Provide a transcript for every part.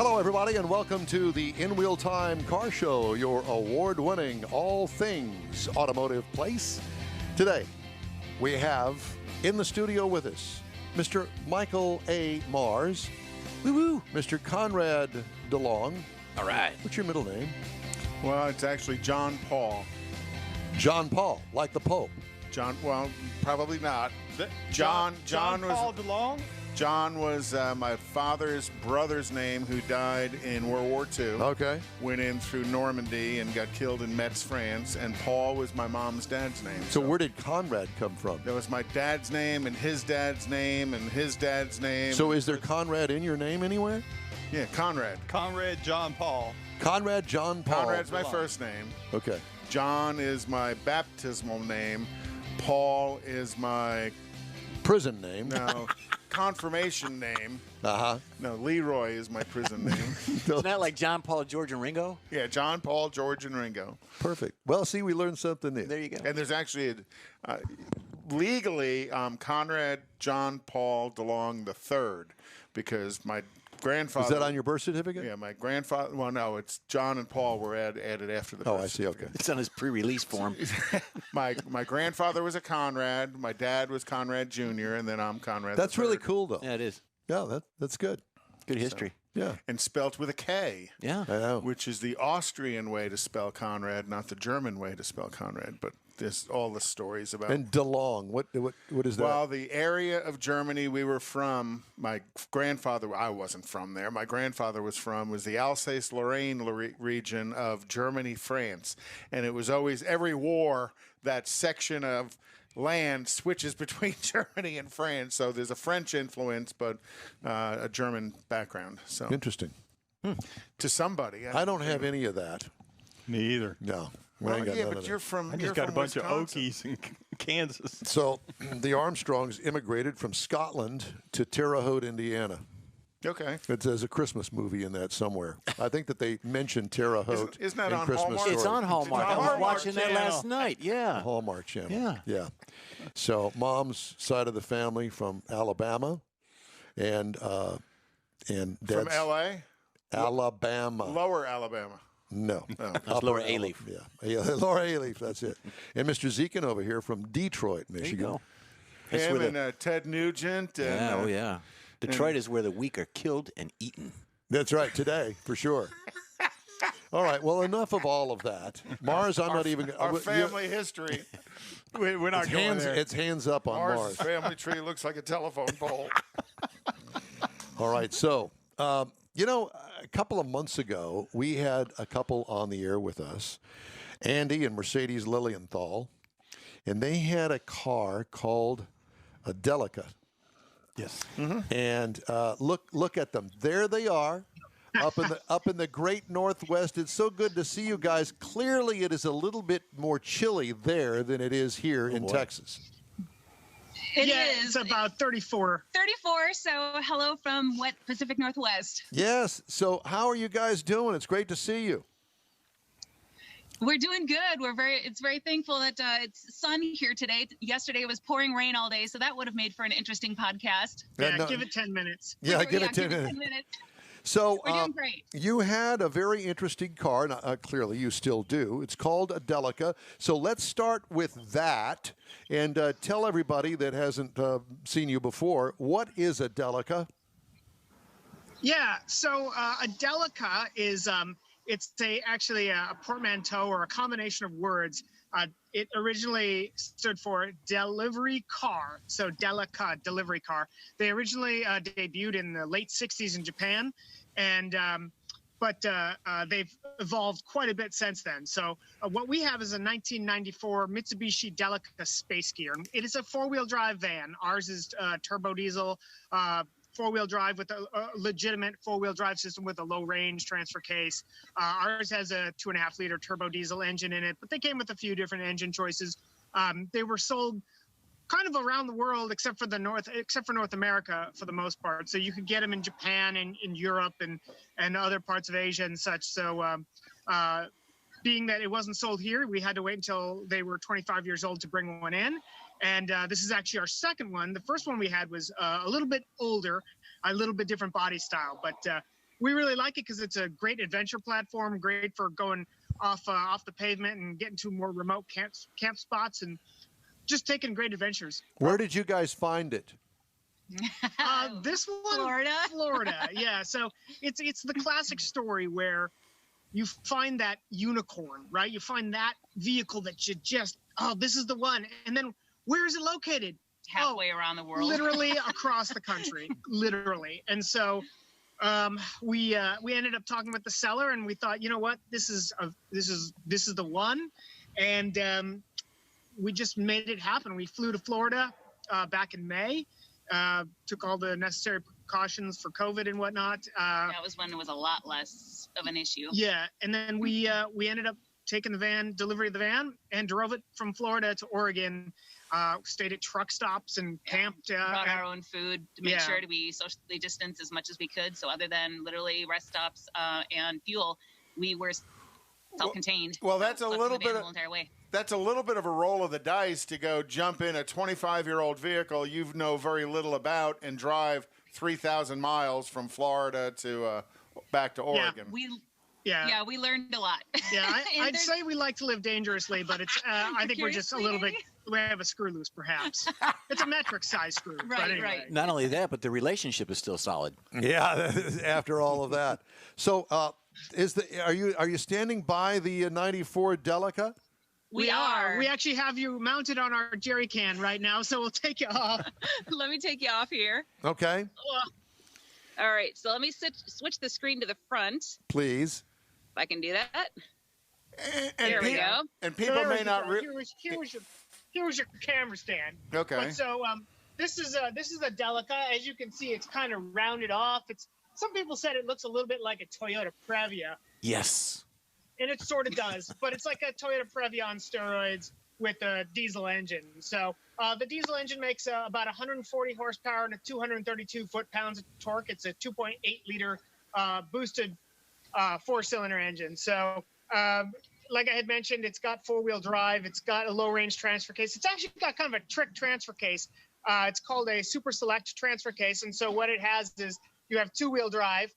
Hello, everybody, and welcome to the In Wheel Time Car Show, your award-winning all things automotive place. Today, we have in the studio with us Mr. Michael A. Mars, woo-woo, Mr. Konrad DeLong. All right. What's your middle name? Well, it's actually John Paul. John Paul, like the Pope. John, well, probably not. John was Paul DeLong? John was my father's brother's name, who died in World War II. Okay. Went in through Normandy and got killed in Metz, France. And Paul was my mom's dad's name. So where did Konrad come from? That was my dad's name and his dad's name and his dad's name. So is there Konrad in your name anywhere? Yeah, Konrad. Conrad John Paul. Konrad John Paul. Konrad's my first name. Okay. John is my baptismal name. Paul is my Prison name. confirmation name. Uh-huh. No, Leroy is my prison name. Isn't that like John, Paul, George, and Ringo? Yeah, John, Paul, George, and Ringo. Perfect. Well, see, we learned something new. There you go. And there's actually, legally, Konrad John Paul DeLong III, because my grandfather... Is that on your birth certificate? Yeah, my grandfather... Well, no, it's John and Paul were added after the birth. Oh, I see, okay. It's on his pre-release form. My grandfather was a Konrad, my dad was Konrad Jr., and then I'm Konrad That's III. really cool, though. Yeah, it is. Yeah, that's good. Good history. Yeah. And spelt with a K. Yeah. I know. Which is the Austrian way to spell Konrad, not the German way to spell Konrad. But there's all the stories about. And DeLong, what is that? Well, the area of Germany we were from, my grandfather, I wasn't from there. My grandfather was the Alsace-Lorraine region of Germany, France. And it was always, every war, that section of land switches between Germany and France. So there's a French influence, but a German background. So Interesting. to somebody. I don't have any of that. Me either. No. We Well, ain't got yeah, none but of you're that. from. I just you're got a from bunch Wisconsin. of Okies in Kansas. So the Armstrongs immigrated from Scotland to Terre Haute, Indiana. Okay. It's as a Christmas movie in that somewhere. I think that they mentioned Terre Haute Isn't that in on Christmas Hallmark? Story. It's on Hallmark. It's on I was Hallmark watching that Channel. last night. Yeah. Hallmark Channel. Yeah. Yeah. So mom's side of the family from Alabama, and dad's From L.A.? Alabama. Lower Alabama. No. That's Lower A-Leaf. Yeah, Lower A-Leaf, that's it. And Mr. Zekin over here from Detroit, There you Michigan. go. That's Him where and Ted Nugent. And, Yeah, oh yeah. Detroit is where the weak are killed and eaten. That's right, today, for sure. All right, well, enough of all of that. Mars, I'm not even... Our family history. We're not going there. It's hands up on Mars' Mars. family tree looks like a telephone pole. All right, so, a couple of months ago, we had a couple on the air with us, Andy and Mercedes Lilienthal, and they had a car called a Delica. Yes. And look at them. There they are, up in the great Northwest. It's so good to see you guys. Clearly, it is a little bit more chilly there than it is here in Texas. It is. It's about 34. 34, so hello from wet Pacific Northwest. Yes. So how are you guys doing? It's great to see you. We're doing good. It's very thankful that it's sun here today. Yesterday it was pouring rain all day, so that would have made for an interesting podcast. Yeah, no, give it 10 minutes. Yeah, give it 10 minutes. So We're doing great. You had a very interesting car, and clearly you still do. It's called a Delica. So let's start with that and tell everybody that hasn't seen you before, what is a Delica? Yeah, so a Delica is it's actually a portmanteau or a combination of words. It originally stood for delivery car, so Delica, delivery car. They originally debuted in the late 60s in Japan, and but they've evolved quite a bit since then. So what we have is a 1994 Mitsubishi Delica Space Gear. It is a four-wheel drive van. Ours is turbo diesel, four-wheel drive with a legitimate four-wheel drive system with a low-range transfer case. Ours has a 2.5-liter turbo diesel engine in it, but they came with a few different engine choices. They were sold kind of around the world, except for North America for the most part. So you could get them in Japan and in Europe and other parts of Asia and such. So being that it wasn't sold here, we had to wait until they were 25 years old to bring one in. And this is actually our second one. The first one we had was a little bit older, a little bit different body style, but we really like it because it's a great adventure platform, great for going off the pavement and getting to more remote camp spots and just taking great adventures. Where did you guys find it? This one, Florida. Yeah. So it's the classic story where you find that unicorn, right? You find that vehicle that you just, this is the one. And then where is it located? Halfway around the world. Literally across the country, literally. And so we ended up talking with the seller, and we thought, you know what, this is the one, and we just made it happen. We flew to Florida back in May, took all the necessary precautions for COVID and whatnot. That was when it was a lot less of an issue. Yeah, and then we ended up taking delivery of the van, and drove it from Florida to Oregon. Stayed at truck stops and camped. Brought our own food to make sure to be socially distanced as much as we could. So other than literally rest stops and fuel, we were self-contained. Well, that's a little bit the entire way. That's a little bit of a roll of the dice to go jump in a 25-year-old vehicle you know very little about and drive 3,000 miles from Florida to back to Oregon. Yeah, we learned a lot. Yeah, I'd say we like to live dangerously, but it's I think we're just a little bit, we have a screw loose, perhaps. It's a metric size screw. Right. Not only that, but the relationship is still solid. Yeah, after all of that. So, are you standing by the '94 Delica? We are. We actually have you mounted on our jerry can right now, so we'll take you off. Let me take you off here. Okay. All right, so let me switch the screen to the front. Please. If I can do that. And there we go. And people may not. Here was your camera stand. Okay. But so this is a Delica. As you can see, it's kind of rounded off. Some people said it looks a little bit like a Toyota Previa. Yes. And it sort of does, but it's like a Toyota Previa on steroids with a diesel engine. So the diesel engine makes about 140 horsepower and a 232 foot-pounds of torque. It's a 2.8 liter boosted 4-cylinder engine. So like I had mentioned, it's got 4-wheel drive. It's got a low-range transfer case. It's actually got kind of a trick transfer case. It's called a Super Select transfer case. And so what it has is you have 2-wheel drive.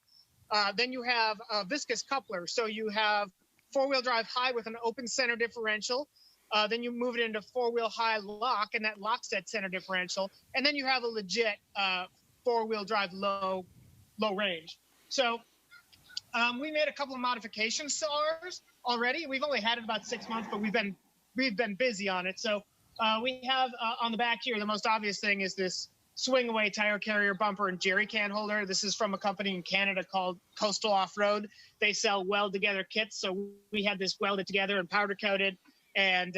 Then you have a viscous coupler. So you have 4-wheel drive high with an open center differential. Then you move it into 4-wheel high lock, and that locks that center differential. And then you have a legit 4-wheel drive low range. So we made a couple of modifications to ours already. We've only had it about 6 months, but we've been busy on it. So we have on the back here, the most obvious thing is this swing away tire carrier bumper and jerry can holder. This is from a company in Canada called Coastal Off-Road. They sell weld together kits. So we had this welded together and powder coated, and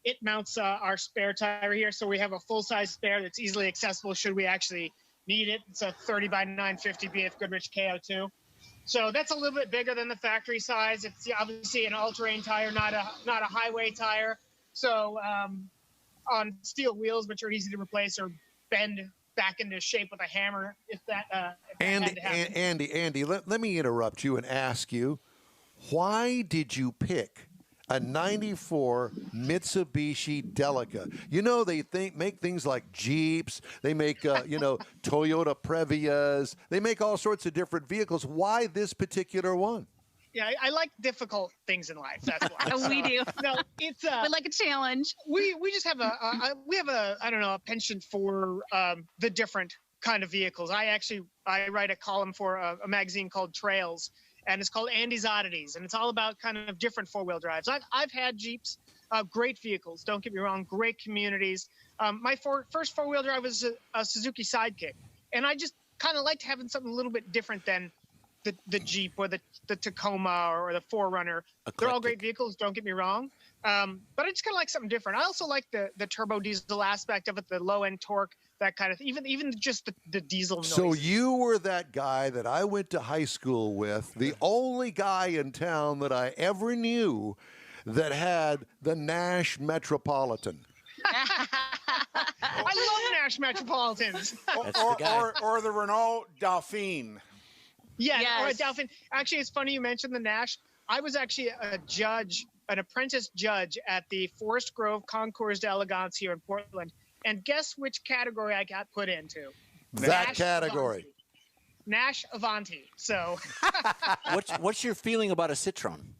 it mounts our spare tire here. So we have a full size spare that's easily accessible should we actually need it. It's a 30 by 950 BF Goodrich KO2. So that's a little bit bigger than the factory size. It's obviously an all-terrain tire, not a highway tire. So on steel wheels, which are easy to replace or bend back into shape with a hammer if that had to happen. Andy, let me interrupt you and ask you, why did you pick a '94 Mitsubishi Delica? You know, they make things like Jeeps. They make, Toyota Previas. They make all sorts of different vehicles. Why this particular one? Yeah, I like difficult things in life. That's why. We do. No, it's we like a challenge. We just have a penchant for the different kind of vehicles. I write a column for a magazine called Trails, and it's called Andy's Oddities, and it's all about kind of different 4-wheel drives. I've had Jeeps, great vehicles. Don't get me wrong, great communities. My first 4-wheel drive was a Suzuki Sidekick, and I just kind of liked having something a little bit different than the Jeep or the Tacoma or the 4Runner. They're all great vehicles, don't get me wrong. But I just kind of like something different. I also like the turbo diesel aspect of it, the low end torque, that kind of thing, even just the diesel noise. So you were that guy that I went to high school with, the only guy in town that I ever knew that had the Nash Metropolitan. I love Nash Metropolitans. or the Renault Dauphine. Yeah, yes. Or a Dauphine. Actually, it's funny you mentioned the Nash. I was actually an apprentice judge at the Forest Grove Concours d'Elegance here in Portland. And guess which category I got put into? That category. Nash Avanti. So, What's your feeling about a Citroen?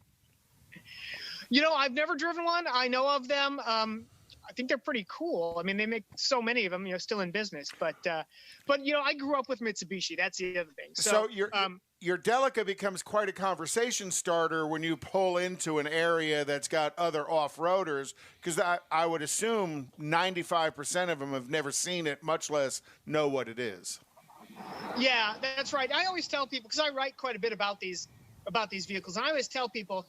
I've never driven one. I know of them. I think they're pretty cool. I mean, they make so many of them, still in business. But I grew up with Mitsubishi. That's the other thing. So your Delica becomes quite a conversation starter when you pull into an area that's got other off-roaders, because I would assume 95% of them have never seen it, much less know what it is. Yeah, that's right. I always tell people, because I write quite a bit about these vehicles, and I always tell people,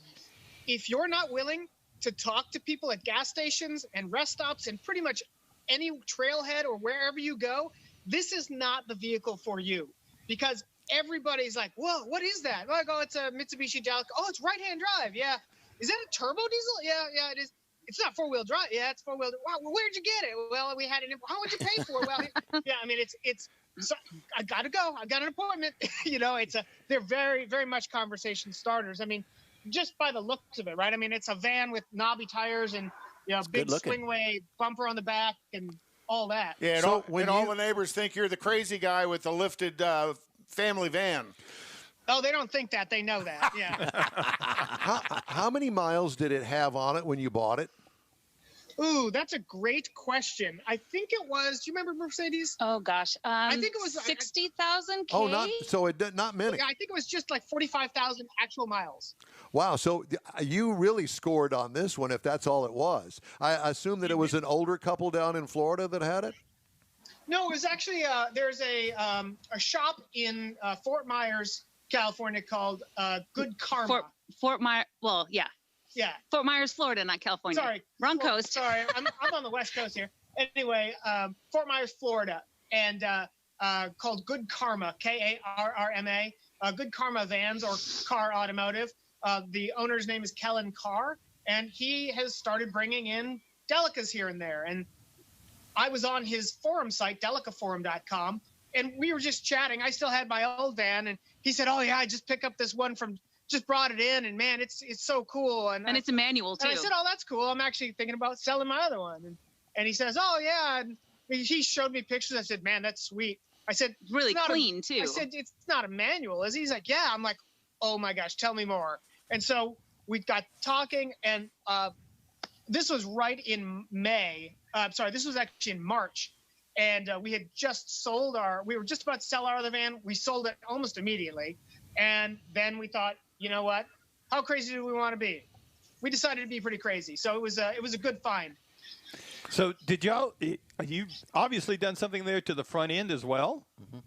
if you're not willing to talk to people at gas stations and rest stops and pretty much any trailhead or wherever you go, this is not the vehicle for you, because everybody's like, whoa, what is that? Like, oh, it's a Mitsubishi Delica. Oh, it's right-hand drive. Yeah. Is that a turbo diesel? Yeah, it is. It's not four-wheel drive. Yeah, it's four-wheel. Wow, where'd you get it? Well, we had it. How much you pay for it? Well, yeah, I mean, it's. So I got to go. I got an appointment. They're very, very much conversation starters. I mean, just by the looks of it, right? I mean, it's a van with knobby tires and big swingway bumper on the back and all that. Yeah, and all the neighbors think you're the crazy guy with the lifted family van. Oh, they don't think that. They know that. Yeah. How many miles did it have on it when you bought it? Ooh, that's a great question. I think it was. Do you remember Mercedes? Oh gosh, I think it was 60,000. Oh, not many. Yeah, I think it was just like 45,000 actual miles. Wow, so you really scored on this one if that's all it was. I assume that it was an older couple down in Florida that had it? No, it was actually there's a shop in Fort Myers, California called Good Karma. Fort Myers. Well, yeah. Yeah. Fort Myers, Florida, not California. Sorry. Wrong coast. Sorry, I'm on the West Coast here. Anyway, Fort Myers, Florida, and called Good Karma, Karrma, Good Karma Vans or Car Automotive. The owner's name is Kellen Carr, and he has started bringing in Delicas here and there. And I was on his forum site, delicaforum.com, and we were just chatting. I still had my old van, and he said, oh, yeah, I just picked up this one just brought it in, and man, it's so cool. And it's a manual too. And I said, oh, that's cool. I'm actually thinking about selling my other one. And he says, oh yeah. And he showed me pictures. I said, man, that's sweet. I said, really clean too. I said, it's not a manual, is he? He's like, yeah. I'm like, oh my gosh, tell me more. And so we got talking, and this was right in May. This was actually in March. And we had just we were just about to sell our other van. We sold it almost immediately. And then we thought, you know what? How crazy do we want to be? We decided to be pretty crazy. So it was a good find. So you obviously done something there to the front end as well? Mm-hmm.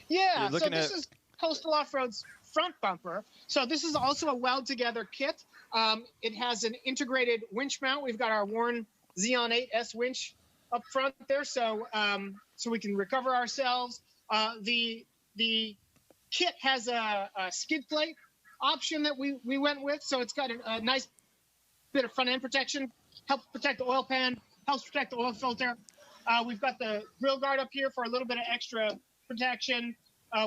Yeah. So this is Coastal Off-Road's front bumper. So this is also a weld-together kit. It has an integrated winch mount. We've got our Warn Xeon 8S winch up front there, so we can recover ourselves. The kit has a skid plate option that we went with, so it's got a nice bit of front end protection, helps protect the oil pan, helps protect the oil filter. We've got the grill guard up here for a little bit of extra protection.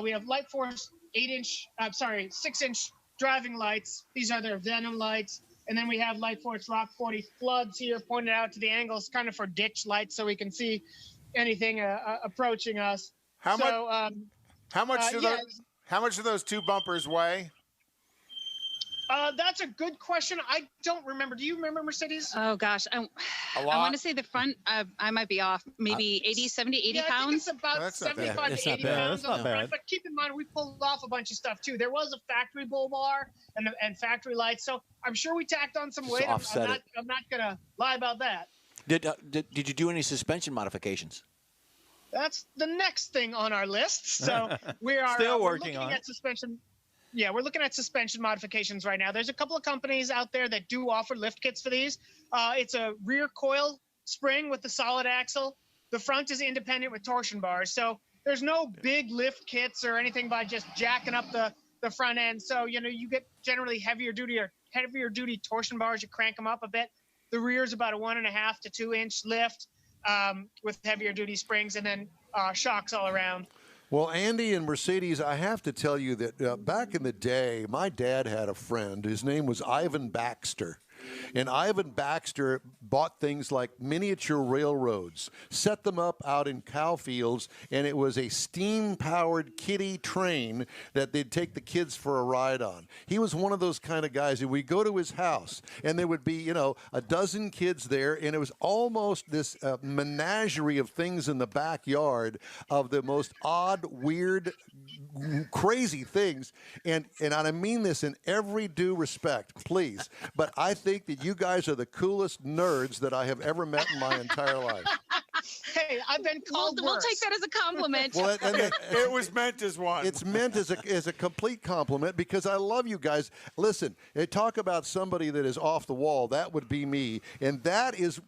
We have Light Force 6-inch driving lights. These are their Venom lights. And then we have Light Force Rock 40 floods here pointed out to the angles, kind of for ditch lights, so we can see anything approaching us. How much do those two bumpers weigh? That's a good question. I don't remember. Do you remember, Mercedes? Oh, gosh. I want to say the front, I might be off, maybe 80 I pounds. think it's about 75 to 80 pounds on the front. But keep in mind, we pulled off a bunch of stuff, too. There was a factory bull bar and factory lights. So I'm sure we tacked on some weight. I'm not going to lie about that. Did you do any suspension modifications? That's the next thing on our list. So we are still working on at suspension. Yeah, we're looking at suspension modifications right now. There's a couple of companies out there that do offer lift kits for these. It's a rear coil spring with the solid axle. The front is independent with torsion bars. So there's no big lift kits or anything by just jacking up the front end. So, you get generally heavier duty torsion bars. You crank them up a bit. The rear is about a 1.5 to 2 inch lift with heavier duty springs, and then shocks all around. Well, Andy and Mercedes, I have to tell you that back in the day, my dad had a friend. His name was Ivan Baxter. And Ivan Baxter bought things like miniature railroads, set them up out in cow fields, and it was a steam-powered kiddie train that they'd take the kids for a ride on. He was one of those kind of guys. And we'd go to his house, and there would be, a dozen kids there, and it was almost this menagerie of things in the backyard of the most odd, weird, crazy things. And I mean this in every due respect, please. But I think that you guys are the coolest nerds that I have ever met in my entire life. Hey, I've been called We'll worse. take that as a compliment. Well, It was meant as one. it's meant as a complete compliment because I love you guys. Listen, talk about somebody that is off the wall. That would be me, and that is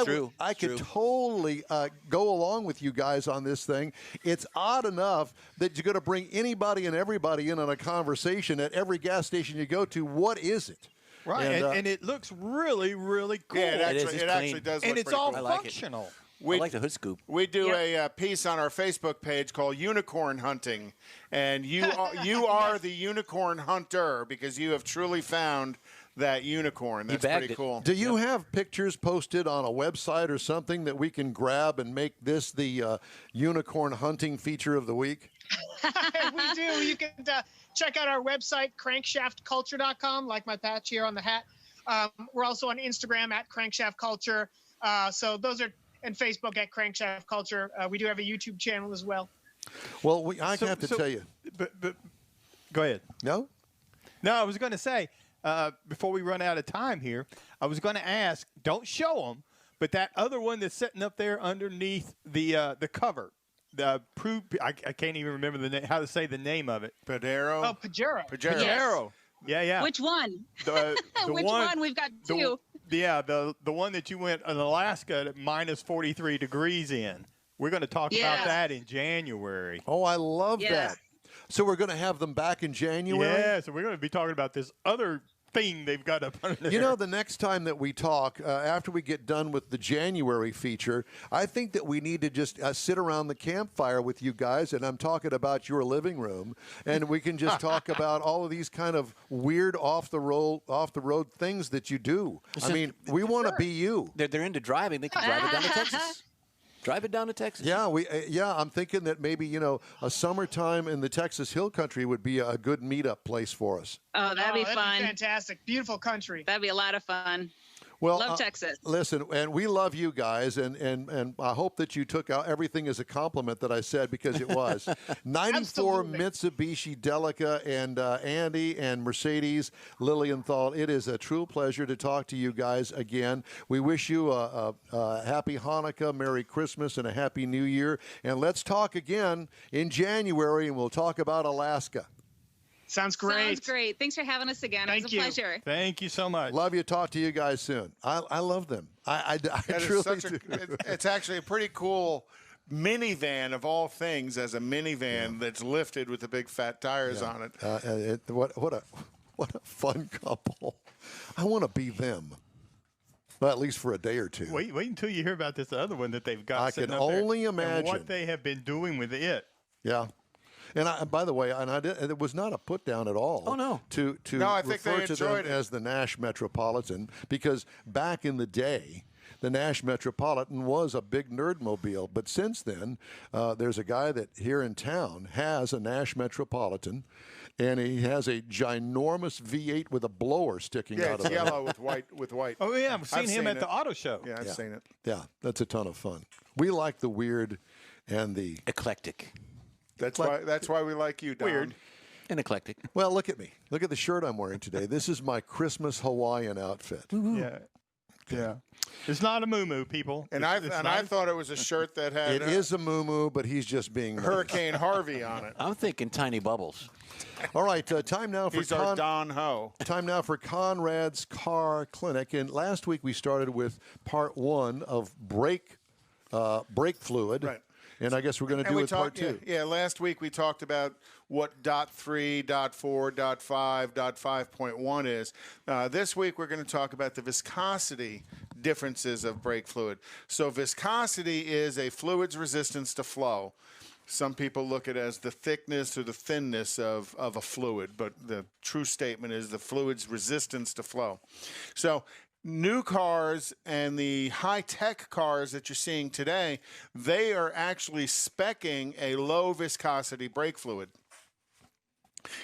True. I It's could true. totally go along with you guys on this thing. It's odd enough that you're going to bring anybody and everybody in on a conversation at every gas station you go to. What is it? Right, and it looks really, really cool. Yeah, It is. it It's actually clean. does and look it's pretty all cool. I like it. functional. I like the hood scoop. We do a piece on our Facebook page called Unicorn Hunting, and you are the unicorn hunter because you have truly found that unicorn. That's bagged pretty it. cool. Do you have pictures posted on a website or something that we can grab and make this the unicorn hunting feature of the week? We do. You can check out our website, crankshaftculture.com, like my patch here on the hat. We're also on Instagram at Crankshaft Culture. So those are, and Facebook at Crankshaft Culture. We do have a YouTube channel as well. Well, I have to tell you. But go ahead. No? No, I was going to say, before we run out of time here, I was going to ask, don't show them, but that other one that's sitting up there underneath the cover, I can't even remember the name, how to say the name of it. Padero? Oh, Pajero. Pajero. Pajero. Yeah. Which one? The Which one? We've got two. The one that you went in Alaska at minus 43 degrees in. We're going to talk about that in January. Oh, I love Yeah. that. So we're going to have them back in January? Yeah, so we're going to be talking about this other thing they've got up under there. You know, the next time that we talk, after we get done with the January feature, I think that we need to just sit around the campfire with you guys, and I'm talking about your living room, and we can just talk about all of these kind of weird off the road things that you do. I mean, we want to be you. They're into driving. They can drive it down to Texas. Drive it down to Texas. Yeah, I'm thinking that maybe, a summertime in the Texas Hill Country would be a good meetup place for us. Oh, that'd be fun. Fantastic. Beautiful country. That'd be a lot of fun. Well, Love Texas. Listen, and we love you guys, and I hope that you took out everything as a compliment that I said, because it was. 94 Absolutely. Mitsubishi Delica and Andy and Mercedes Lilienthal. It is a true pleasure to talk to you guys again. We wish you a happy Hanukkah, Merry Christmas, and a Happy New Year. And let's talk again in January, and we'll talk about Alaska. Sounds great. Sounds great. Thanks for having us again. Thank it was a you. pleasure. Thank you so much. Love you. Talk to you guys soon. I love them. I That is truly such do. it's actually a pretty cool minivan of all things, as a minivan that's lifted with the big fat tires on it. What a fun couple. I want to be them. Well, at least for a day or two. Wait until you hear about this other one that they've got. I sitting can up there only and imagine. what they have been doing with it. Yeah. And by the way, it was not a put down at all. Oh, no. To No, I think they refer to them enjoyed it. as the Nash Metropolitan, because back in the day, the Nash Metropolitan was a big nerdmobile. But since then, there's a guy that here in town has a Nash Metropolitan, and he has a ginormous V8 with a blower sticking Yeah, out it's of it. yellow with white. Oh yeah, I've seen him at it. the auto show. Yeah, I've seen it. Yeah, that's a ton of fun. We like the weird and the Eclectic. That's why we like you, Don. Weird. And eclectic. Well, look at me. Look at the shirt I'm wearing today. This is my Christmas Hawaiian outfit. Yeah. It's not a moo-moo, people. And It's I not- thought it was a shirt that had It is a moo-moo, but he's just being nice. Hurricane Harvey on it. I'm thinking tiny bubbles. All right, time now for He's our Don Ho. time now for Konrad's Car Clinic. And last week we started with part 1 of brake fluid. Right. And I guess we're going to do it part 2. Yeah, last week we talked about what .3, .4, .5, .5.1 is. This week we're going to talk about the viscosity differences of brake fluid. So viscosity is a fluid's resistance to flow. Some people look at it as the thickness or the thinness of a fluid, but the true statement is the fluid's resistance to flow. So new cars and the high-tech cars that you're seeing today, they are actually speccing a low viscosity brake fluid.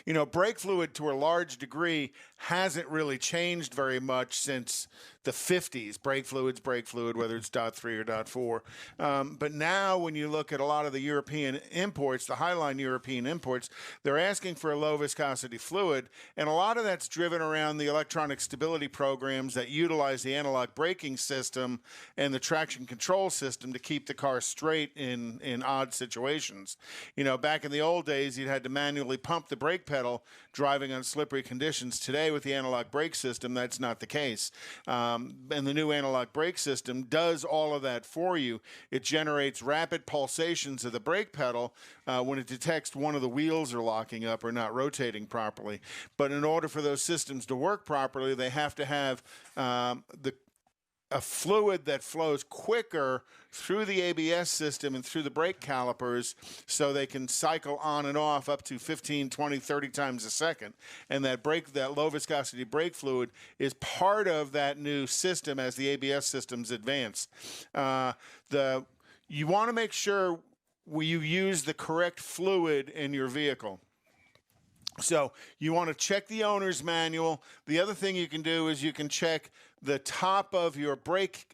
You know, brake fluid to a large degree hasn't really changed very much since the 50s. Brake fluid, whether it's .3 or .4. But now when you look at a lot of the European imports, the Highline European imports, they're asking for a low viscosity fluid. And a lot of that's driven around the electronic stability programs that utilize the analog braking system and the traction control system to keep the car straight in odd situations. You know, back in the old days, you'd had to manually pump the brake pedal driving on slippery conditions. Today, with the analog brake system, that's not the case. And the new analog brake system does all of that for you. It generates rapid pulsations of the brake pedal when it detects one of the wheels are locking up or not rotating properly. But in order for those systems to work properly, they have to have a fluid that flows quicker through the ABS system and through the brake calipers so they can cycle on and off up to 15, 20, 30 times a second. And that low viscosity brake fluid is part of that new system as the ABS systems advance. You want to make sure you use the correct fluid in your vehicle. So you want to check the owner's manual. The other thing you can do is you can check the top of your brake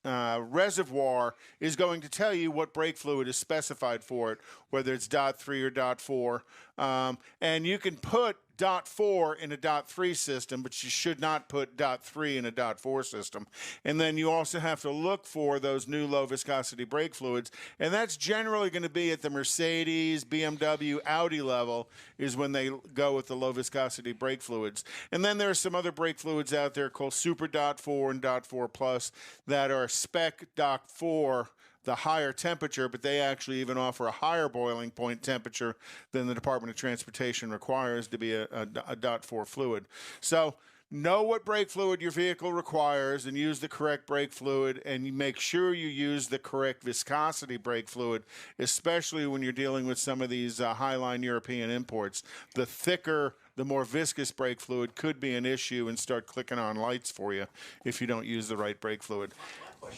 reservoir is going to tell you what brake fluid is specified for it, whether it's .3 or .4. And you can put .4 in a .3 system, but you should not put .3 in a .4 system. And then you also have to look for those new low viscosity brake fluids. And that's generally going to be at the Mercedes, BMW, Audi level is when they go with the low viscosity brake fluids. And then there are some other brake fluids out there called Super .4 and .4 Plus that are spec .4, the higher temperature, but they actually even offer a higher boiling point temperature than the Department of Transportation requires to be a .4 fluid. So know what brake fluid your vehicle requires and use the correct brake fluid, and you make sure you use the correct viscosity brake fluid, especially when you're dealing with some of these Highline European imports. The thicker, the more viscous brake fluid could be an issue and start clicking on lights for you if you don't use the right brake fluid.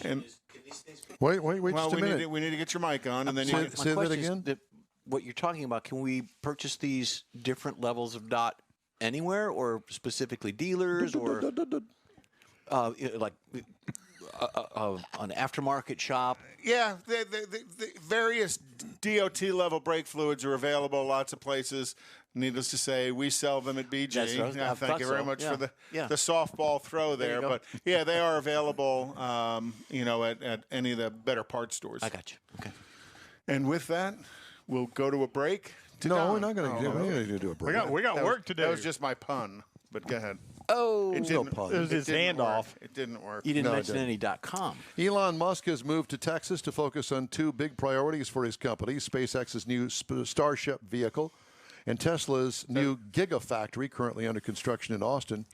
And wait well, just a minute. We need to get your mic on, and then Say- you say that again? What you're talking about, can we purchase these different levels of dot anywhere, or specifically dealers, or like an aftermarket shop? Yeah, the various DOT level brake fluids are available lots of places. Needless to say, we sell them at BG. That's right. I Thank you very thought much so. for the Yeah. softball throw There you there. go. But yeah, they are available, at any of the better parts stores. I got you. Okay. And with that, we'll go to a break. No, we're not going to do a break. We got work to do. That was just my pun, but go ahead. Oh, It no didn't, pun. It was his didn't work. handoff. It didn't work. you didn't No, it mention any .com. Elon Musk has moved to Texas to focus on two big priorities for his company, SpaceX's new Starship vehicle and Tesla's new Gigafactory currently under construction in Austin.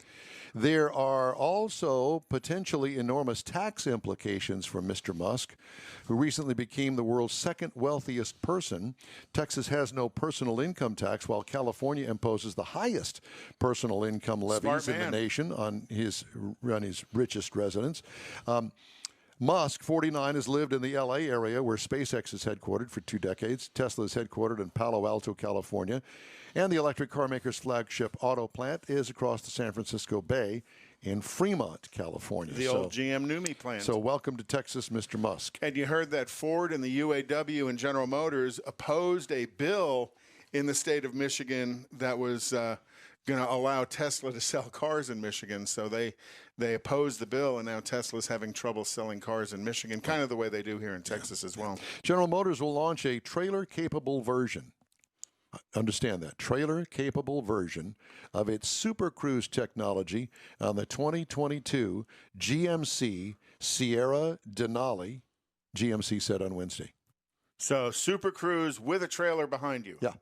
There are also potentially enormous tax implications for Mr. Musk, who recently became the world's second wealthiest person. Texas has no personal income tax, while California imposes the highest personal income levies in the nation on his richest residents. Musk, 49, has lived in the L.A. area where SpaceX is headquartered for 2 decades. Tesla is headquartered in Palo Alto, California. And the electric car maker's flagship auto plant is across the San Francisco Bay in Fremont, California. The old GM NUMMI plant. So welcome to Texas, Mr. Musk. And you heard that Ford and the UAW and General Motors opposed a bill in the state of Michigan that was going to allow Tesla to sell cars in Michigan. So they opposed the bill, and now Tesla's having trouble selling cars in Michigan, kind of the way they do here in Texas as well. General Motors will launch a trailer-capable version. Understand that. Trailer-capable version of its Super Cruise technology on the 2022 GMC Sierra Denali, GMC said on Wednesday. So Super Cruise with a trailer behind you. Yeah.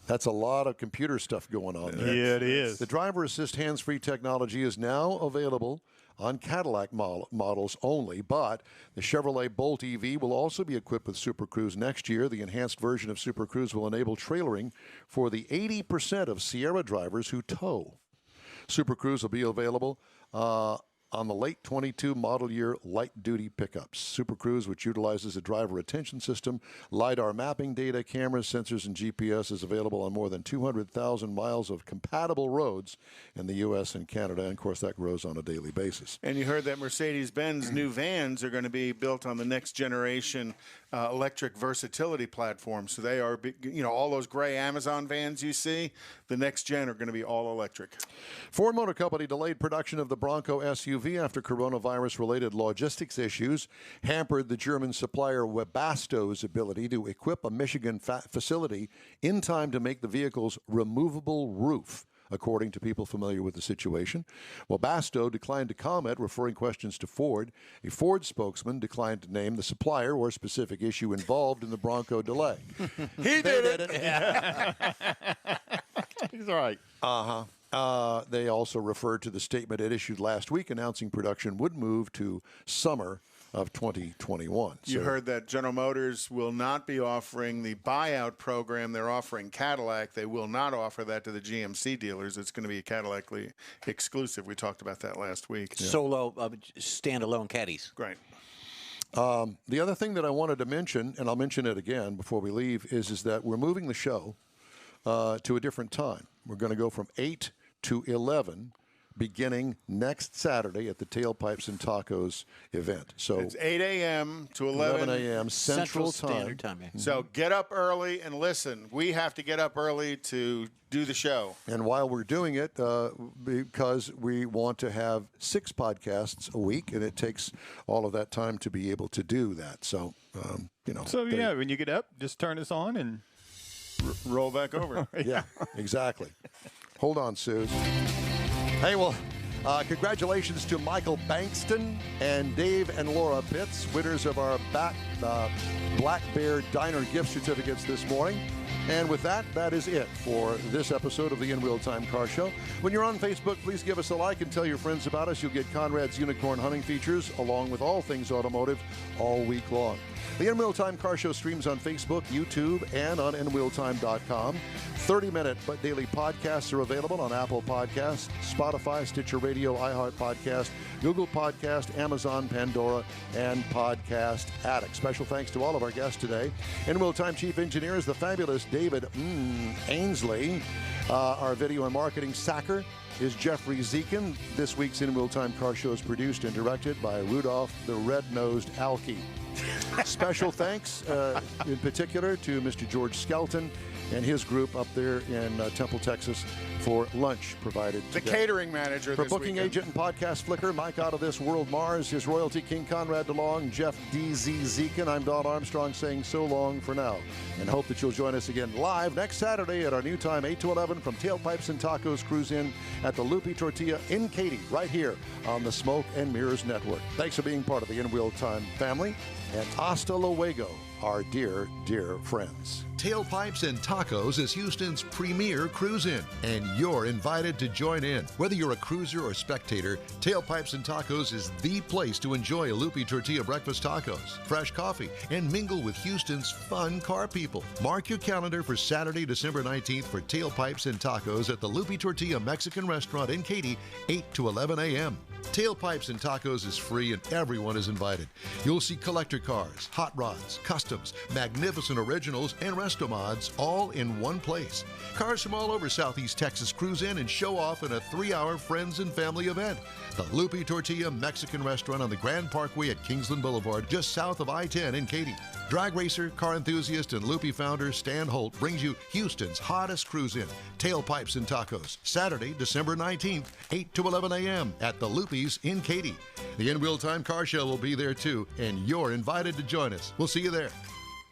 That's a lot of computer stuff going on there. Yeah, it is. The driver assist hands-free technology is now available on Cadillac models only, but the Chevrolet Bolt EV will also be equipped with Super Cruise next year. The enhanced version of Super Cruise will enable trailering for the 80% of Sierra drivers who tow. Super Cruise will be available on the late 22 model year light-duty pickups. Super Cruise, which utilizes a driver attention system, LiDAR mapping data, cameras, sensors, and GPS, is available on more than 200,000 miles of compatible roads in the U.S. and Canada. And, of course, that grows on a daily basis. And you heard that Mercedes-Benz new vans are going to be built on the next generation electric versatility platform. So they are, all those gray Amazon vans you see, the next gen are going to be all electric. Ford Motor Company delayed production of the Bronco SUV after coronavirus-related logistics issues hampered the German supplier Webasto's ability to equip a Michigan facility in time to make the vehicle's removable roof, according to people familiar with the situation. Webasto declined to comment, referring questions to Ford. A Ford spokesman declined to name the supplier or specific issue involved in the Bronco delay. He did it. He's right. They also referred to the statement it issued last week announcing production would move to summer of 2021. You heard that General Motors will not be offering the buyout program they're offering Cadillac. They will not offer that to the GMC dealers. It's going to be a Cadillac exclusive. We talked about that last week. Yeah. Solo, standalone caddies. Great. The other thing that I wanted to mention, and I'll mention it again before we leave, is that we're moving the show to a different time. We're going to go from 8 to 11 beginning next Saturday at the Tailpipes and Tacos event. So it's 8 a.m. to 11 a.m. Central Standard Time. Yeah. So get up early and listen. We have to get up early to do the show. And while we're doing it, because we want to have 6 podcasts a week, and it takes all of that time to be able to do that. So, when you get up, just turn us on and roll back over. Yeah, exactly. Hold on, Suze. Hey, well, congratulations to Michael Bankston and Dave and Laura Pitts, winners of our Black Bear Diner gift certificates this morning. And with that, that is it for this episode of the In Real Time Car Show. When you're on Facebook, please give us a like and tell your friends about us. You'll get Conrad's Unicorn Hunting features, along with all things automotive, all week long. The In Real Time Car Show streams on Facebook, YouTube, and on InRealTime.com. 30-minute but daily podcasts are available on Apple Podcasts, Spotify, Stitcher Radio, iHeart Podcast, Google Podcast, Amazon, Pandora, and Podcast Addict. Special thanks to all of our guests today. In Real Time Chief Engineer is the fabulous David Ainsley. Our video and marketing sacker is Jeffrey Zekin. This week's In Real Time Car Show is produced and directed by Rudolph the Red-Nosed Alky. Special thanks in particular to Mr. George Skelton and his group up there in Temple, Texas, for lunch provided the today. Catering manager for this booking weekend. Agent and podcast flicker, Mike Out of This World Mars, his royalty king Konrad DeLong, Jeff D.Z. Zekin. I'm Don Armstrong saying so long for now, and hope that you'll join us again live next Saturday at our new time, 8 to 11, from Tailpipes and Tacos Cruise In at the Lupi Tortilla in Katy, right here on the Smoke and Mirrors Network. Thanks for being part of the In Real Time family, and hasta luego, our dear, dear friends. Tailpipes and Tacos is Houston's premier cruise-in, and you're invited to join in. Whether you're a cruiser or spectator, Tailpipes and Tacos is the place to enjoy a Lupi Tortilla breakfast tacos, fresh coffee, and mingle with Houston's fun car people. Mark your calendar for Saturday, December 19th for Tailpipes and Tacos at the Lupi Tortilla Mexican Restaurant in Katy, 8 to 11 a.m. Tailpipes and Tacos is free and everyone is invited. You'll see collector cars, hot rods, customs, magnificent originals, and resto mods all in one place. Cars from all over Southeast Texas cruise in and show off in a 3-hour friends and family event. The Lupi Tortilla Mexican Restaurant on the Grand Parkway at Kingsland Boulevard, just south of I-10 in Katy. Drag racer, car enthusiast, and Lupi founder Stan Holt brings you Houston's hottest cruise-in, Tailpipes and Tacos, Saturday, December 19th, 8 to 11 a.m. at the Lupi's in Katy. The In Real Time Car Show will be there too, and you're invited to join us. We'll see you there.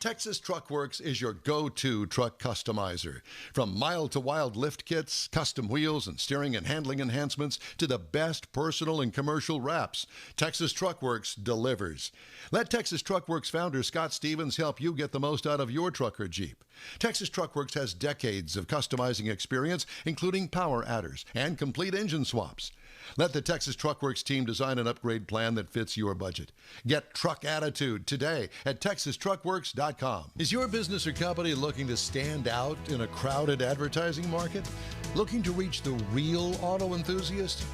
Texas Truck Works is your go-to truck customizer. From mild-to-wild lift kits, custom wheels, and steering and handling enhancements to the best personal and commercial wraps, Texas Truck Works delivers. Let Texas Truck Works founder Scott Stevens help you get the most out of your truck or Jeep. Texas Truck Works has decades of customizing experience, including power adders and complete engine swaps. Let the Texas Truckworks team design an upgrade plan that fits your budget. Get truck attitude today at texastruckworks.com. Is your business or company looking to stand out in a crowded advertising market? Looking to reach the real auto enthusiast?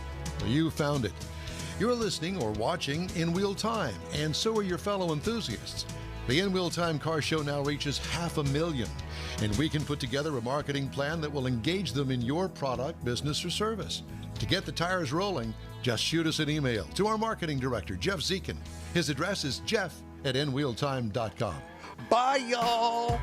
Well, you found it. You're listening or watching In Wheel Time, and so are your fellow enthusiasts. The In Wheel Time Car Show now reaches 500,000, and we can put together a marketing plan that will engage them in your product, business, or service. To get the tires rolling, just shoot us an email to our marketing director, Jeff Zekin. His address is jeff@inwheeltime.com. Bye, y'all.